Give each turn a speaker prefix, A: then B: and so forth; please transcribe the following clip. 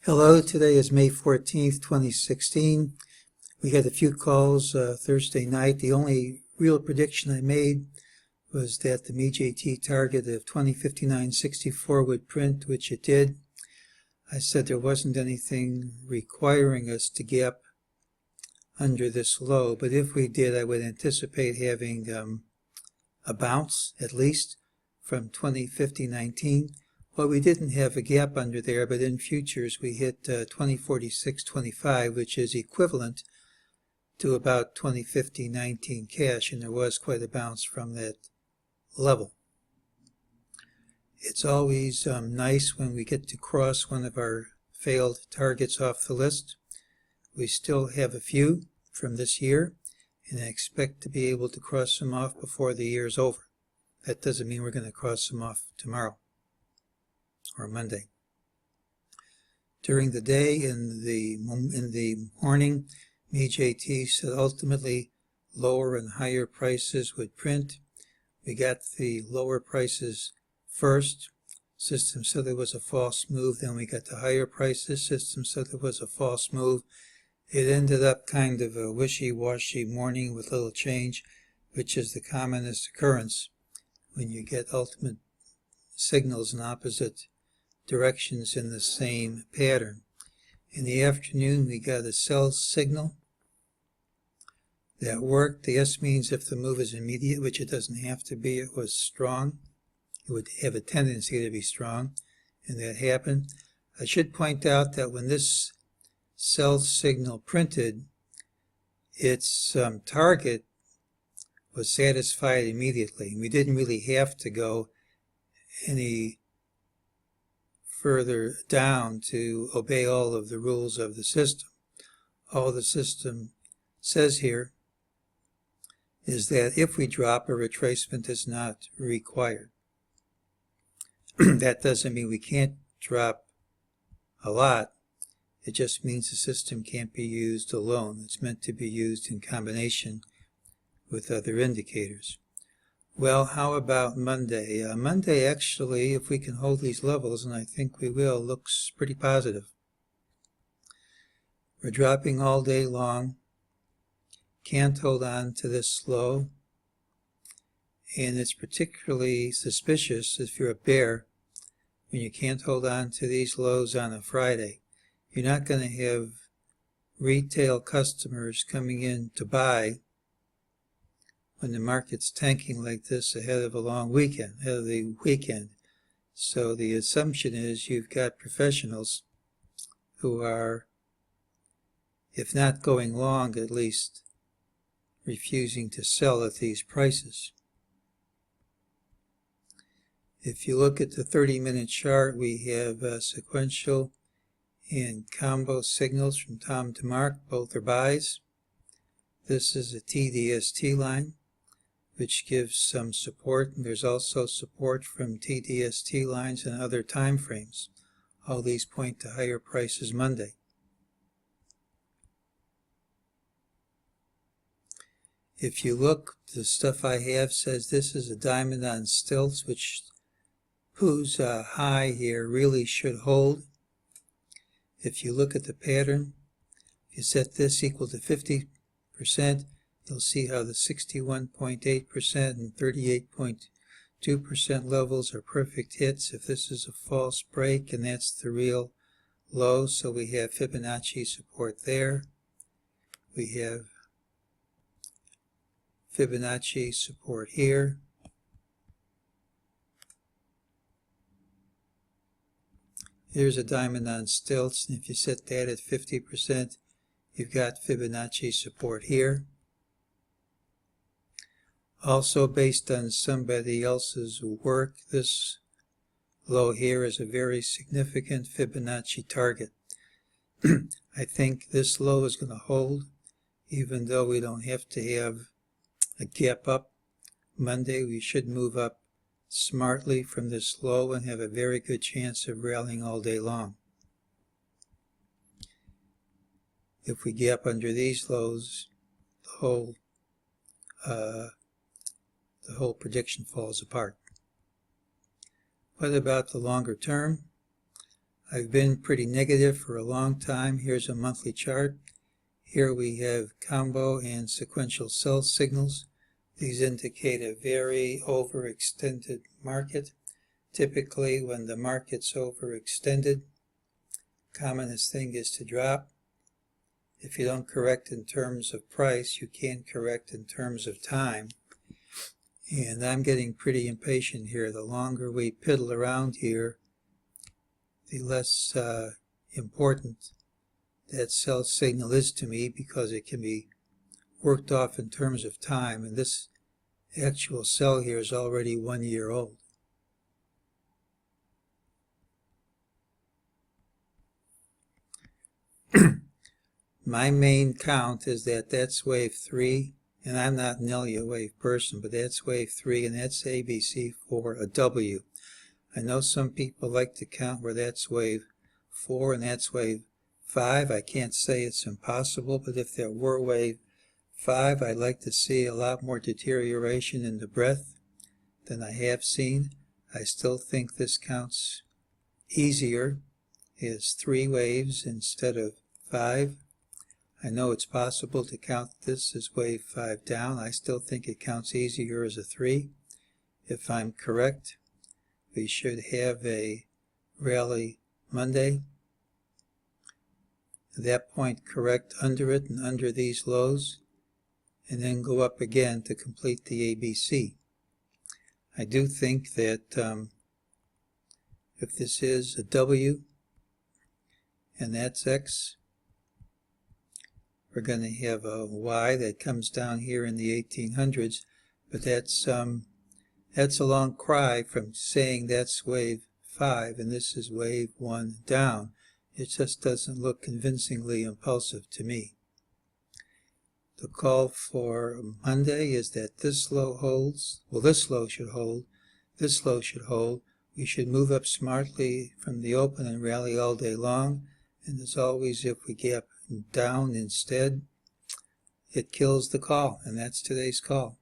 A: Hello, today is May 14th, 2016. We had a few calls Thursday night. The only real prediction I made was that the MEJT target of 2059.64 would print, which it did. I said there wasn't anything requiring us to gap under this low, but if we did, I would anticipate having a bounce, at least, from 2050.19. Well, we didn't have a gap under there, but in futures we hit 2046.25, which is equivalent to about 2050.19 cash, and there was quite a bounce from that level. It's always nice when we get to cross one of our failed targets off the list. We still have a few from this year, and I expect to be able to cross them off before the year's over. That doesn't mean we're going to cross them off tomorrow or Monday. During the day, in the morning, MEJT said ultimately lower and higher prices would print. We got the lower prices first. System said there was a false move. Then we got the higher prices. System said there was a false move. It ended up kind of a wishy-washy morning with little change, which is the commonest occurrence when you get ultimate signals in opposite directions in the same pattern. In the afternoon, we got a sell signal that worked. The S means if the move is immediate, which it doesn't have to be. It was strong. It would have a tendency to be strong, and that happened. I should point out that when this sell signal printed, its target was satisfied immediately. We didn't really have to go any further down to obey all of the rules of the system. All the system says here is that if we drop, a retracement is not required. That doesn't mean we can't drop a lot. It just means the system can't be used alone. It's meant to be used in combination with other indicators. Well, how about Monday? Monday, actually, if we can hold these levels, and I think we will, looks pretty positive. We're dropping all day long. Can't hold on to this low. And it's particularly suspicious if you're a bear when you can't hold on to these lows on a Friday. You're not going to have retail customers coming in to buy when the market's tanking like this ahead of a long weekend, ahead of the weekend. So the assumption is you've got professionals who are, if not going long, at least refusing to sell at these prices. If you look at the 30-minute chart, we have sequential and combo signals from Tom to Mark. Both are buys. This is a TDST line, which gives some support, and there's also support from TDST lines and other time frames. All these point to higher prices Monday. If you look, the stuff I have says this is a diamond on stilts, which whose high here really should hold. If you look at the pattern, if you set this equal to 50%, you'll see how the 61.8% and 38.2% levels are perfect hits. If this is a false break, and that's the real low, so we have Fibonacci support there. We have Fibonacci support here. Here's a diamond on stilts, and if you set that at 50%, you've got Fibonacci support here. Also, based on somebody else's work, this low here is a very significant Fibonacci target. I think this low is going to hold, even though we don't have to have a gap up Monday. We should move up smartly from this low and have a very good chance of rallying all day long. If we gap under these lows, the whole prediction falls apart. What about the longer term? I've been pretty negative for a long time. Here's a monthly chart. Here we have combo and sequential sell signals. These indicate a very overextended market. Typically, when the market's overextended, commonest thing is to drop. If you don't correct in terms of price, you can't correct in terms of time. And I'm getting pretty impatient here. The longer we piddle around here, the less important that sell signal is to me, because it can be worked off in terms of time. And this actual sell here is already 1 year old. My main count is that that's wave 3, and I'm not an Elliott wave person, but that's wave 3, and that's ABC for a W. I know some people like to count where that's wave 4 and that's wave 5. I can't say it's impossible, but if there were wave 5, I'd like to see a lot more deterioration in the breadth than I have seen. I still think this counts easier as 3 waves instead of 5. I know it's possible to count this as wave 5 down. I still think it counts easier as a 3. If I'm correct, we should have a rally Monday. At that point, correct under it and under these lows, and then go up again to complete the ABC. I do think that if this is a W and that's X, we're going to have a Y that comes down here in the 1800s, but that's a long cry from saying that's wave 5 and this is wave 1 down. It just doesn't look convincingly impulsive to me. The call for Monday is that this low holds. Well, this low should hold. This low should hold. We should move up smartly from the open and rally all day long. And as always, if we gap down instead, it kills the call. And that's today's call.